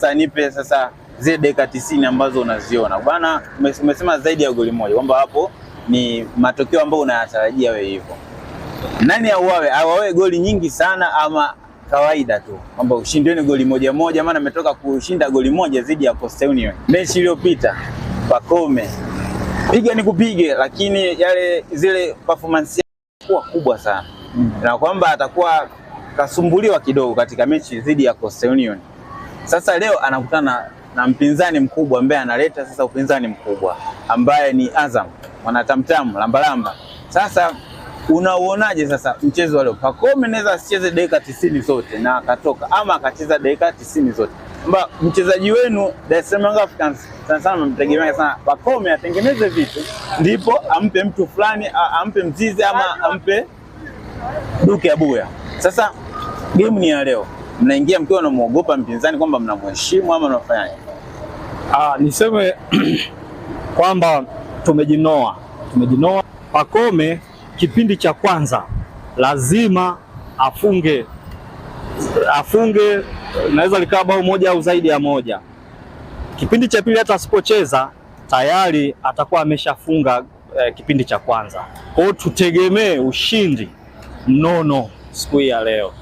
Sasa nipe sasa zile dakika 90 ambazo unaziona. Bwana umesema zaidi ya goli moja kwamba hapo ni matokeo ambayo unayatarajia wewe hivyo. Nani auawe goli nyingi sana ama kawaida tu kwamba ushindeni goli moja moja, maana ametoka kushinda goli moja dhidi ya Coastal Union mechi iliyopita. Pacome piga ni kupige, lakini zile performance yake kubwa sana na kwamba atakuwa kasumbuliwa kidogo katika mechi dhidi ya Coastal Union. Sasa leo anakutana na mpinzani mkubwa ambaye analeta sasa upinzani mkubwa ambaye ni Azam, wanatamtamu lambalamba. Sasa unauonaje sasa mchezo wa leo? Pacome anaweza asicheze dakika 90 zote na akatoka, ama akacheza dakika 90 zote. Kwamba mchezaji wenu Dar es Salaam Africans sana mtegemea sana Pacome atengeneze vitu ndipo ampe mtu fulani, ampe Mzize ama ampe Duke Abuya. Sasa game ni ya leo, mnaingia mkiwa mnamuogopa mpinzani kwamba mnamheshimu ama mnafanyaje? Niseme kwamba tumejinoa. Pacome kipindi cha kwanza lazima afunge, naweza likaa bao moja au zaidi ya moja. Kipindi cha pili hata asipocheza tayari atakuwa ameshafunga kipindi cha kwanza. Kwa hiyo tutegemee ushindi mnono siku hii ya leo.